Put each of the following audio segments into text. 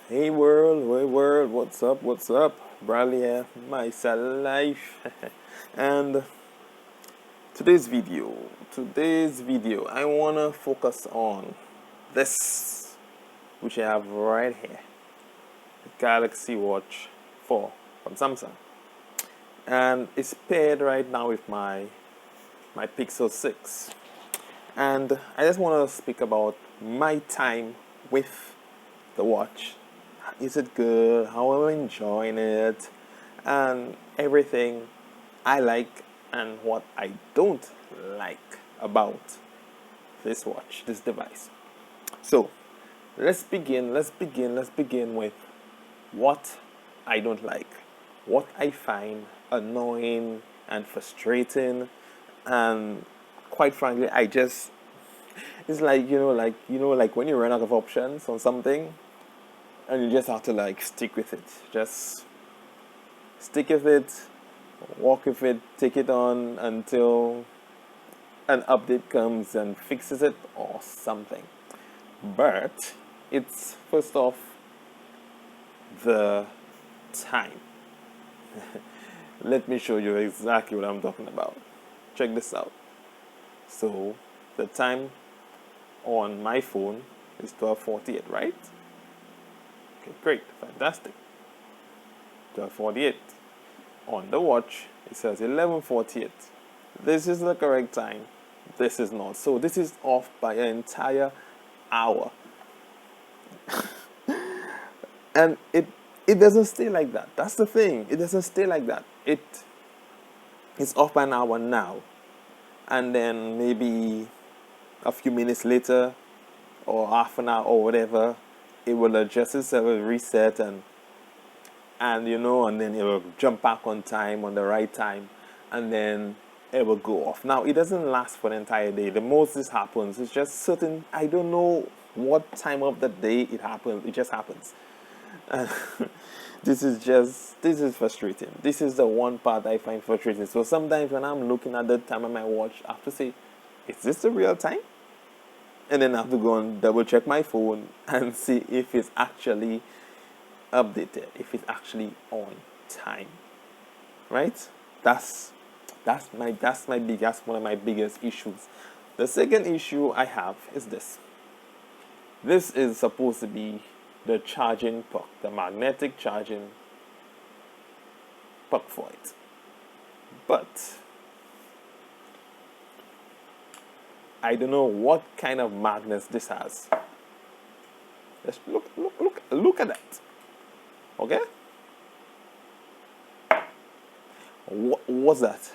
Hey world, what's up, Bradley here, myself life. And today's video, I wanna focus on this, which I have right here, the Galaxy Watch 4 from Samsung. And it's paired right now with my Pixel 6. And I just wanna speak about my time with the watch. Is it good? How am I enjoying it? And everything I like and what I don't like about this watch, this device. So let's begin with what I don't like, what I find annoying and frustrating, and quite frankly, I just it's like when you run out of options on something and you just have to like stick with it. Just stick with it, walk with it, take it on until an update comes and fixes it or something. But it's first off the time. Let me show you exactly what I'm talking about. Check this out. So the time on my phone is 12:48, right? Okay, great, fantastic. 12:48. On the watch, it says 11:48. This is the correct time. This is not. So this is off by an entire hour. And it doesn't stay like that. That's the thing. It doesn't stay like that. It's off by an hour now. And then maybe a few minutes later or half an hour or whatever, it will adjust itself, reset and then it will jump back on time, on the right time, and then it will go off. Now it doesn't last for the entire day. The most this happens is just certain. I don't know what time of the day it happens. It just happens. This is frustrating. This is the one part I find frustrating. So sometimes when I'm looking at the time on my watch, I have to say, is this the real time? And then I have to go and double check my phone and see if it's actually updated, if it's actually on time, right? That's one of my biggest issues. The second issue I have is this. This is supposed to be the charging puck, the magnetic charging puck for it, but I don't know what kind of magnets this has. Let's look at that. Okay. What's that?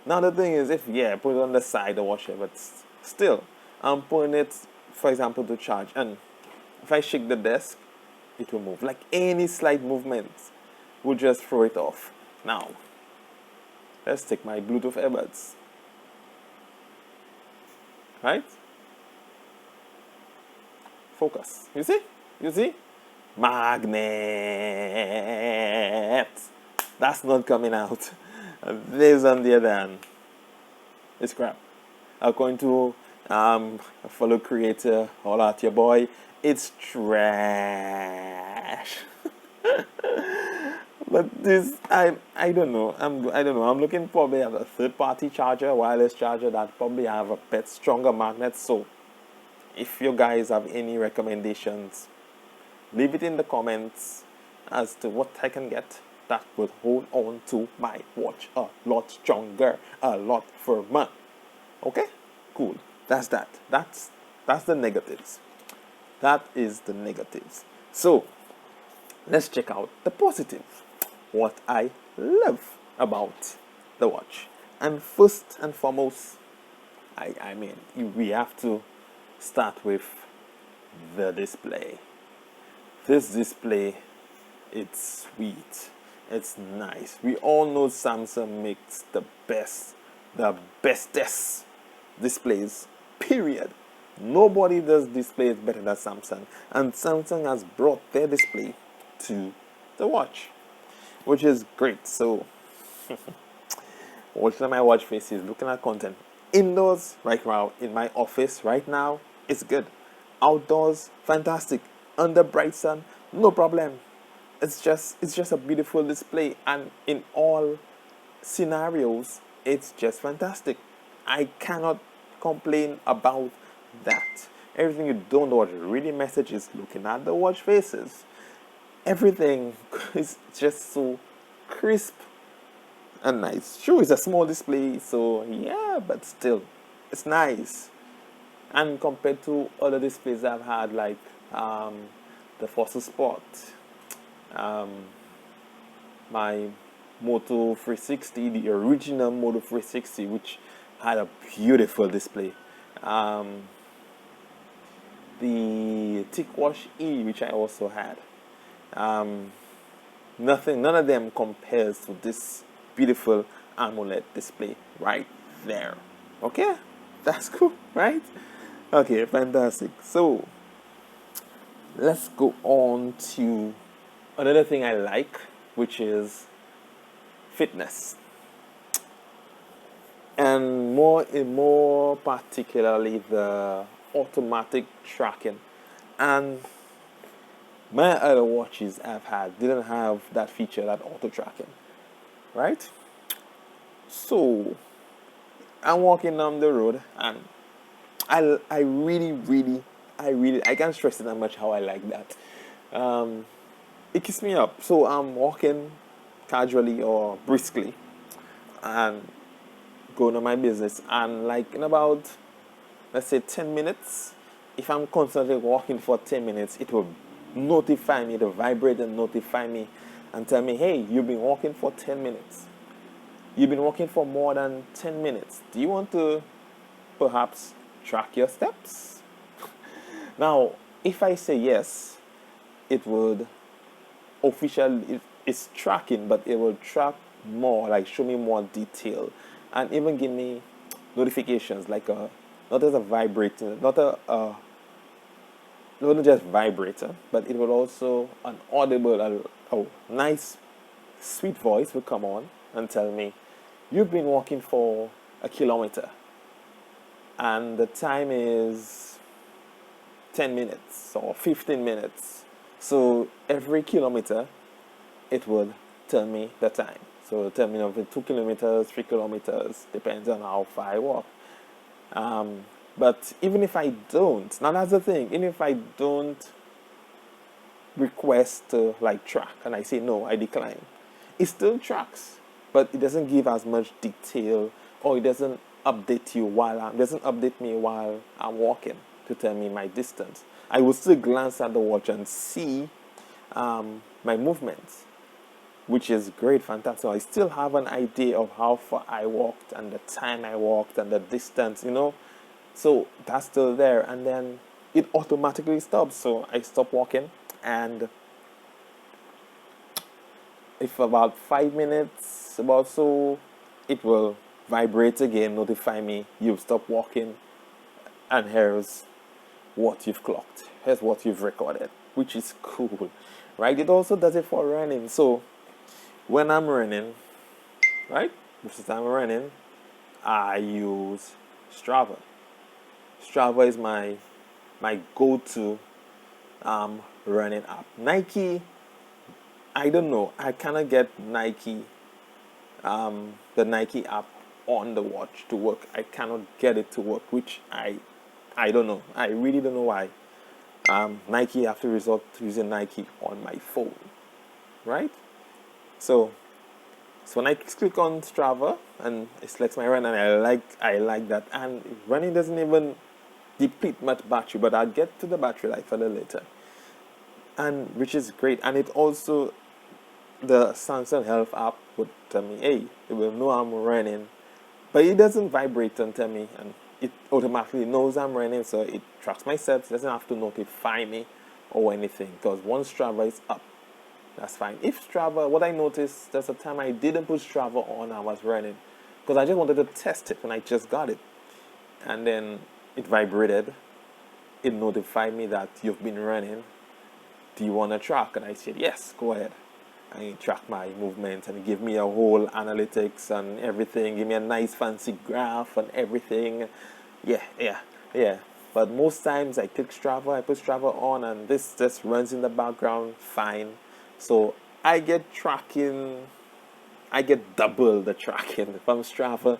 Now the thing is, if put it on the side or whatever, but still, I'm putting it, for example, to charge, and if I shake the desk, it will move. Like any slight movement will just throw it off. Now, let's take my Bluetooth earbuds. Right? Focus. You see? You see? Magnet. That's not coming out. This on the other hand, it's crap. According to a fellow creator, all out your boy, it's trash. But this, I don't know. I don't know. I'm looking probably at a third-party charger, wireless charger that probably have a bit stronger magnet. So, if you guys have any recommendations, leave it in the comments as to what I can get that would hold on to my watch a lot stronger, a lot firmer. Okay? Cool. That's that. That's the negatives. That is the negatives. So, let's check out the positive. What I love about the watch. And first and foremost, we have to start with the display. This display, it's sweet. It's nice. We all know Samsung makes the bestest displays, period. Nobody does displays better than Samsung. And Samsung has brought their display to the watch, which is great. So, watching my watch faces, looking at content. Indoors, right now, in my office right now, it's good. Outdoors, fantastic. Under bright sun, no problem. It's just a beautiful display, and in all scenarios, it's just fantastic. I cannot complain about that. Everything you don't watch, reading messages, looking at the watch faces, everything is just so crisp and nice. Sure, it's a small display, so yeah, but still, it's nice. And compared to other displays I've had, like the Fossil Sport, um, my Moto 360, the original Moto 360, which had a beautiful display. Um, the TicWash E, which I also had. Um, none of them compares to this beautiful AMOLED display right there. Okay, that's cool, right? Okay, fantastic. So let's go on to another thing I like, which is fitness, and more particularly the automatic tracking. And my other watches I've had didn't have that feature, that auto tracking, right? So I'm walking down the road, and I really, really, I can't stress it that much how I like that. Um, it keeps me up. So I'm walking casually or briskly and going on my business, and like in about, let's say, 10 minutes, if I'm constantly walking for 10 minutes, it will notify me, it'll vibrate and notify me and tell me, hey, you've been walking for 10 minutes. You've been walking for more than 10 minutes. Do you want to perhaps track your steps? Now, if I say yes, it would it's tracking, but it will track more, like show me more detail, and even give me notifications, like not as a vibrator, not just vibrator, but it will also an audible, nice, sweet voice will come on and tell me, you've been walking for a kilometer, and the time is 10 minutes or 15 minutes. So every kilometer, it would tell me the time. So it'll tell me if it's 2 kilometers, 3 kilometers, depends on how far I walk. But even if I don't, now that's the thing, even if I don't request to like track and I say no, I decline, it still tracks, but it doesn't give as much detail, or it doesn't update me while I'm walking to tell me my distance. I will still glance at the watch and see my movements, which is great, fantastic. So I still have an idea of how far I walked and the time I walked and the distance. So that's still there, and then it automatically stops. So I stop walking, and if about 5 minutes, about so, it will vibrate again, notify me you've stopped walking, and here's what you've clocked. Here's what you've recorded, which is cool, right? It also does it for running. So when I'm running, right, most of the time I'm running, I use Strava. Strava is my go-to running app. Nike, I don't know. I cannot get the Nike app on the watch to work. I cannot get it to work, which I don't know. I really don't know why. Nike, I have to resort to using Nike on my phone, right? So when I click on Strava and it selects my run, and I like that. And running doesn't even deplete much battery, but I'll get to the battery life further later, and which is great. And it also, the Samsung Health app would tell me, hey, it will know I'm running, but it doesn't vibrate and tell me, and it automatically knows I'm running, so it tracks my steps. It doesn't have to notify me or anything, because once Strava is up, that's fine. If Strava, what I noticed, there's a time I didn't put Strava on, I was running, because I just wanted to test it when I just got it, and then it vibrated. It notified me that you've been running. Do you want to track? And I said, yes, go ahead. And it tracked my movements, and it gave me a whole analytics and everything. Give me a nice fancy graph and everything. Yeah. But most times I click Strava, I put Strava on, and this just runs in the background fine. So I get tracking, I get double the tracking from Strava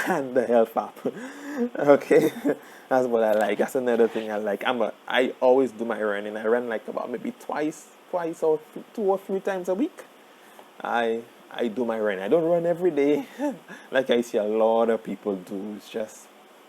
and the health app. Okay, that's what I like. That's another thing I like. I always do my running. I run like about maybe twice or 2 or 3 times a week. I do my running. I don't run every day, like I see a lot of people do. It's just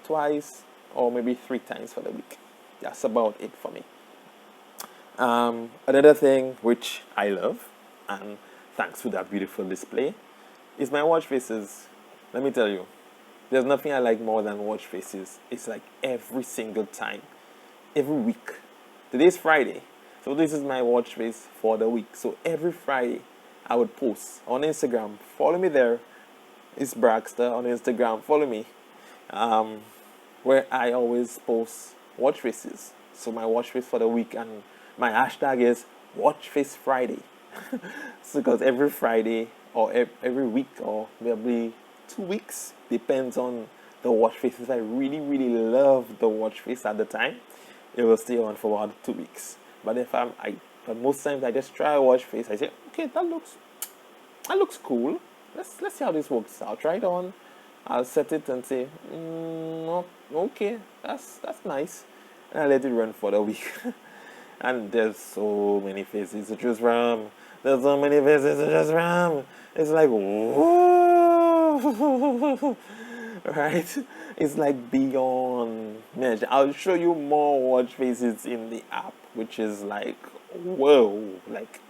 twice or maybe 3 times for the week. That's about it for me. Another thing which I love, and thanks to that beautiful display, is my watch faces. Let me tell you, there's nothing I like more than watch faces. It's like every single time, every week. Today's Friday, so this is my watch face for the week. So every Friday, I would post on Instagram. Follow me there. It's Braxter on Instagram. Follow me. Um, where I always post watch faces. So my watch face for the week, and my hashtag is Watch Face Friday. So because every Friday or every week or maybe 2 weeks, depends on the watch face. If I really really love the watch face at the time, it will stay on for about 2 weeks. But but most times I just try a watch face. I say, okay, that looks cool. Let's see how this works. I'll try it on. I'll set it and say, okay, that's nice, and I let it run for the week. And there's so many faces to choose from. There's so many faces to choose from. It's like, whoa, right? It's like beyond measure. I'll show you more watch faces in the app, which is like, whoa, like,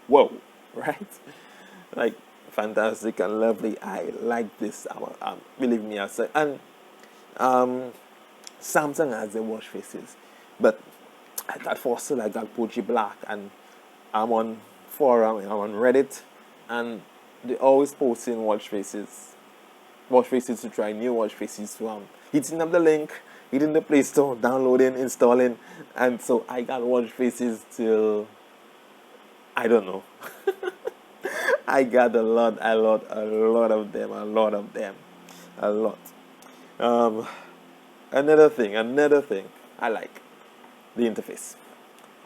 whoa, right? Like fantastic and lovely. I like this. Believe me, I said, and um, Samsung has the watch faces, but I got Fossil, I got Pucci Black, and I'm on forum, I'm on Reddit, and they always posting watch faces to try new watch faces. So hitting up the link, hitting the Play Store, downloading, installing, and so I got watch faces till I don't know. I got a lot of them, a lot. Um, another thing, I like the interface.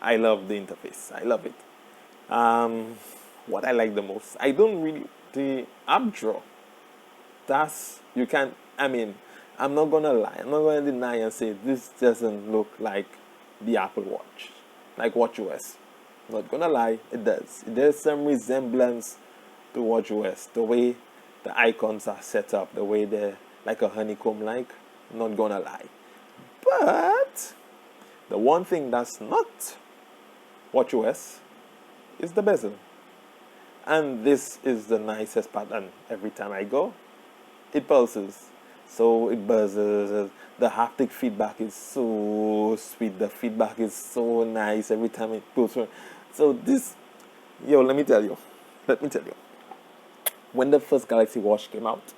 I love the interface. I love it. What I like the most, I don't really the app draw. That's you can. I mean, I'm not gonna lie. I'm not gonna deny and say this doesn't look like the Apple Watch, like WatchOS. Not gonna lie, it does. There's some resemblance to WatchOS. The way the icons are set up, the way they're like a honeycomb like. Not gonna lie. But the one thing that's not WatchOS is the bezel. And this is the nicest part. And every time I go, it pulses. So it buzzes. The haptic feedback is so sweet. The feedback is so nice every time it pulls. So this, let me tell you. When the first Galaxy Watch came out,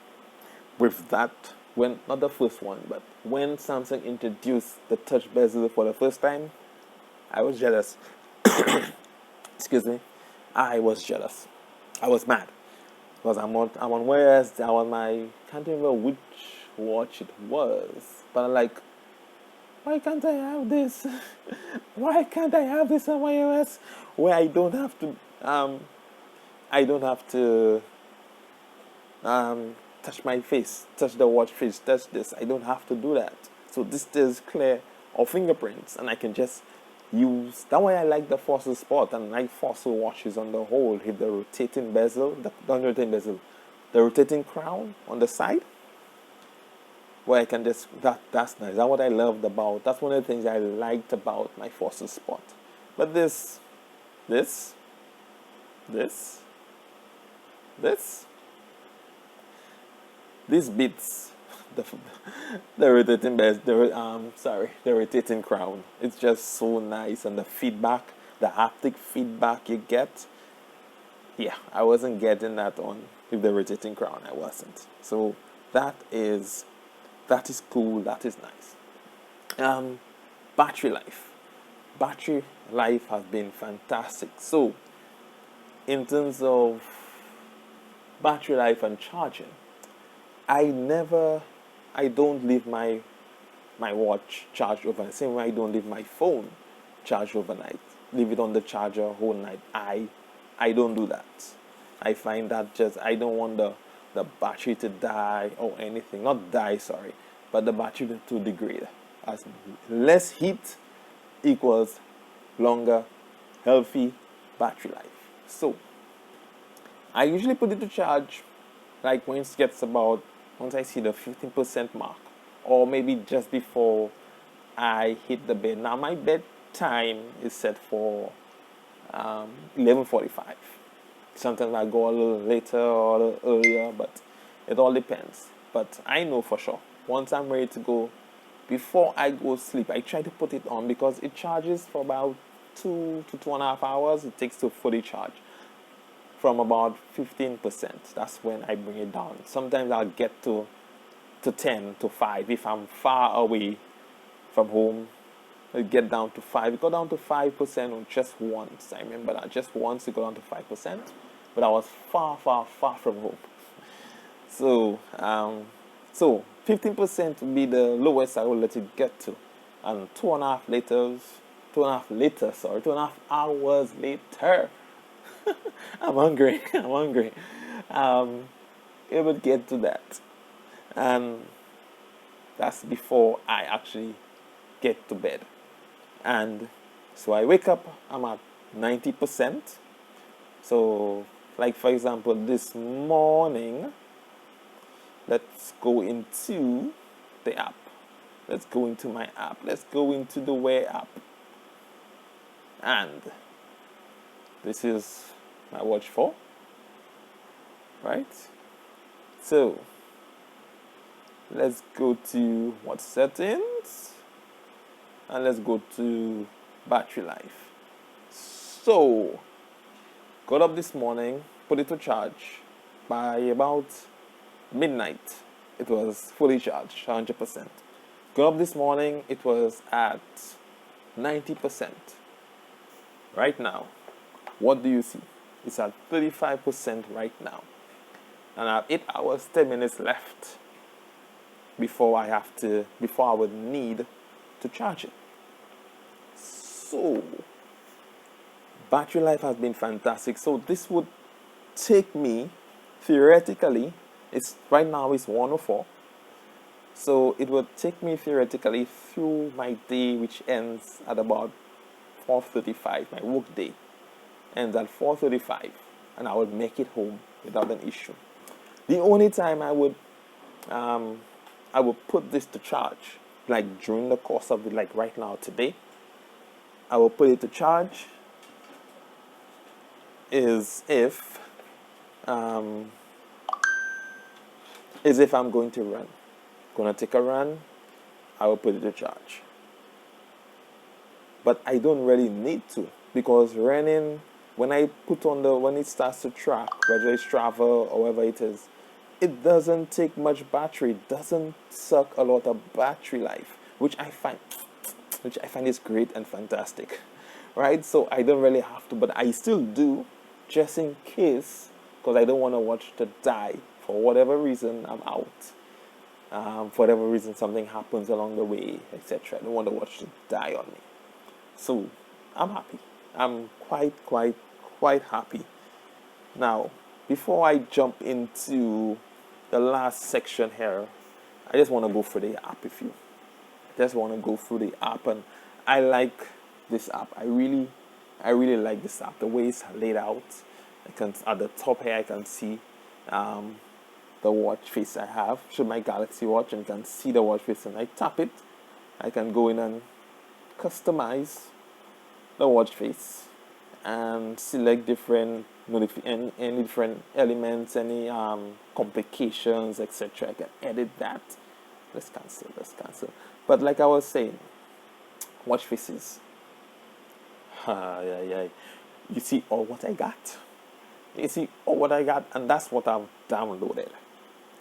with that, when not the first one, but when Samsung introduced the touch bezel for the first time, I was jealous. Excuse me. I was jealous. I was mad because I'm on Wears. I on my can't remember which watch it was, but I'm like, why can't I have this? Why can't I have this on my OS where I don't have to touch my face, touch the watch face, touch this. I don't have to do that. So this is clear of fingerprints, and I can just use. That way I like the Fossil Sport and like Fossil watches on the whole. Hit the rotating bezel, the rotating crown on the side, where I can just that's nice. That's what I loved about. That's one of the things I liked about my Fossil Sport. But this, this, these bits, the the rotating base, the rotating crown. It's just so nice, and the feedback, the haptic feedback you get. Yeah, I wasn't getting that on with the rotating crown. I wasn't. So that is cool. That is nice. Battery life. Battery life has been fantastic. So in terms of battery life and charging, I don't leave my my watch charged overnight. Same way I don't leave my phone charged overnight. Leave it on the charger whole night. I don't do that. I find that just I don't want the battery to die or anything. Not die, sorry, but the battery to degrade. As less heat equals longer, healthy battery life. So I usually put it to charge like once I see the 15% mark, or maybe just before I hit the bed. Now my bedtime is set for 11:45. Sometimes I go a little later or a little earlier, but it all depends. But I know for sure, once I'm ready to go, before I go sleep, I try to put it on because it charges for about 2 to 2.5 hours. It takes to fully charge. From about 15%, that's when I bring it down. Sometimes I'll get to 10 to 5 if I'm far away from home. I get down to 5. It got down to 5% just once. I remember that just once it got down to 5%, but I was far from home. So 15% would be the lowest I will let it get to, and 2.5 hours later, I'm hungry. It would get to that, and that's before I actually get to bed. And so I wake up, I'm at 90%. So, like for example, this morning, let's go into the app. Let's go into my app. Let's go into the Wear app. And this is my Watch 4. Right? So, let's go to Watch Settings. And let's go to Battery Life. So, got up this morning, put it to charge. By about midnight, it was fully charged, 100%. Got up this morning, it was at 90%. Right now, what do you see? It's at 35% right now. And I have 8 hours, 10 minutes left before I would need to charge it. So, battery life has been fantastic. So this would take me, theoretically, right now it's 1:04. So it would take me theoretically through my day, which ends at about 4:35. My work day ends at 4:35, and I would make it home without an issue. The only time I would put this to charge, like during the course of like right now today, I will put it to charge is if I'm going to run. Gonna take a run, I will put it to charge. But I don't really need to, because running, when it starts to track, whether it's Strava or whatever it is, it doesn't take much battery. It doesn't suck a lot of battery life, which I find is great and fantastic, right? So I don't really have to, but I still do, just in case, because I don't want to watch to die. For whatever reason, I'm out. For whatever reason, something happens along the way, etc. I don't want to watch to die on me. So I'm happy. I'm quite happy. Now, before I jump into the last section here, I just want to go through the app with you. And I like this app. I really like this app. The way it's laid out. At the top here I can see the watch face I have. Show my Galaxy Watch, and you can see the watch face, and I tap it. I can go in and customize the watch face and select different any different elements, any complications, etc. I can edit that. Let's cancel. But like I was saying, watch faces. You see all what I got. And that's what I've downloaded.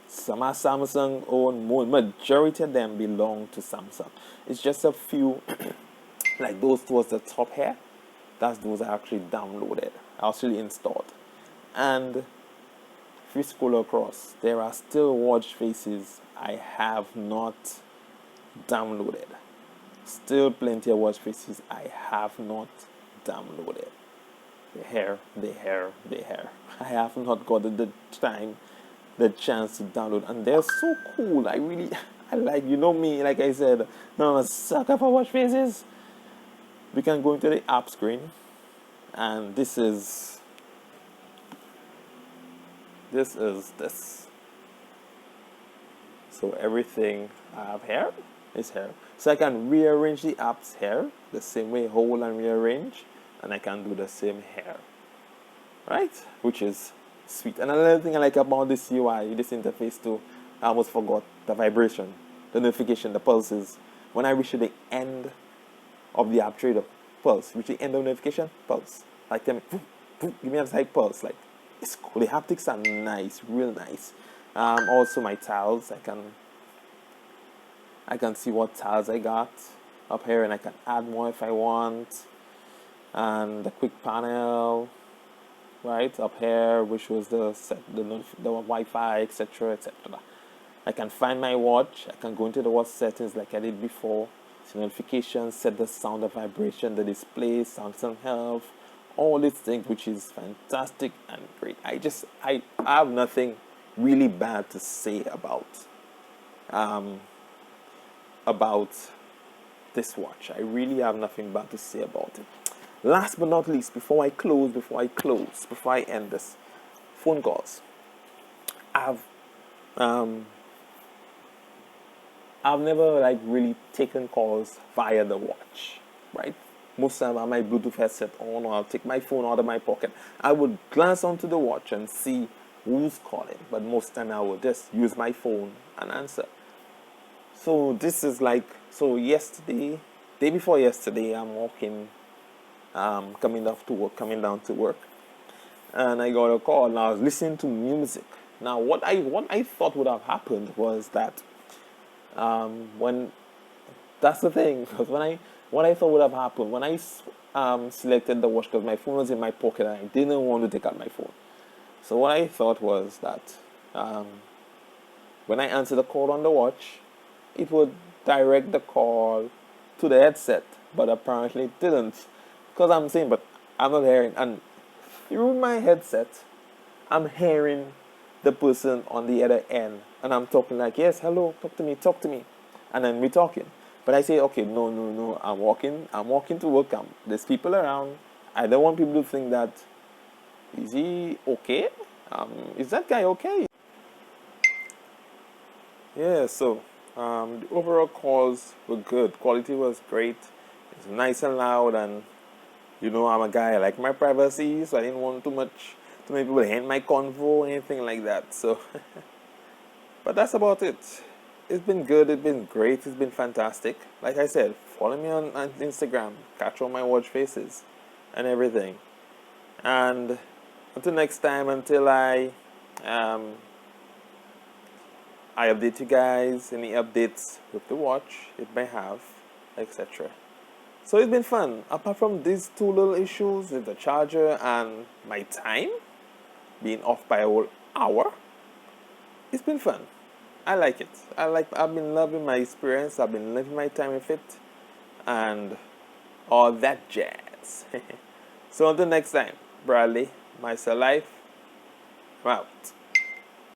Some are Samsung owned. Majority of them belong to Samsung. It's just a few, like those towards the top here. That's those I actually downloaded. I actually installed. And if you scroll across, there are still watch faces I have not downloaded. Still plenty of watch faces I have not downloaded. The hair. I have not got the time, the chance to download, and they're so cool. I like, you know me, like I said, I'm a sucker for watch faces. We can go into the app screen, and this. So everything I have here is here. So I can rearrange the apps here the same way, hold and rearrange, and I can do the same here, right? Which is sweet. And another thing I like about this UI, this interface too, I almost forgot the vibration, the notification, the pulses. When I reach the end of the app trader, pulse. Reach the end of notification, pulse. Like them, give me a side pulse. Like, it's cool. The haptics are nice, real nice. Also my tiles, I can see what tiles I got up here, and I can add more if I want. And the quick panel, right up here, which was the Wi-Fi, etc., etc. I can find my watch. I can go into the watch settings like I did before. See notifications, set the sound of vibration, the display, sound health, all these things, which is fantastic and great. I have nothing really bad to say about this watch. I really have nothing bad to say about it. Last but not least, before I end this, phone calls. I've never like really taken calls via the watch, right? Most time I have my Bluetooth headset on, or I'll take my phone out of my pocket. I would glance onto the watch and see who's calling, but most time I would just use my phone and answer. So this is like, yesterday, day before yesterday, I'm walking, coming down to work, and I got a call, and I was listening to music. Now, what I thought would have happened was that, when that's the thing, because what I thought would have happened when I selected the watch, because my phone was in my pocket and I didn't want to take out my phone. So what I thought was that, when I answered the call on the watch, it would direct the call to the headset, but apparently it didn't. Because I'm saying, but I'm not hearing, and through my headset, I'm hearing the person on the other end, and I'm talking like, yes, hello, talk to me, and then we're talking. But I say, okay, no, I'm walking to work. There's people around. I don't want people to think that, is he okay? Is that guy okay? Yeah, so the overall calls were good. Quality was great. It's nice and loud, and I'm a guy, I like my privacy, so I didn't want too many people to hand my convo or anything like that. So, but that's about it. It's been good. It's been great. It's been fantastic. Like I said, follow me on Instagram. Catch all my watch faces and everything. And until next time, until I update you guys, any updates with the watch it may have, etc. So it's been fun. Apart from these two little issues with the charger and my time being off by a whole hour, it's been fun. I like it. I've been loving my experience. I've been living my time with it, and all that jazz. So until next time, Bradley, myself, I'm out.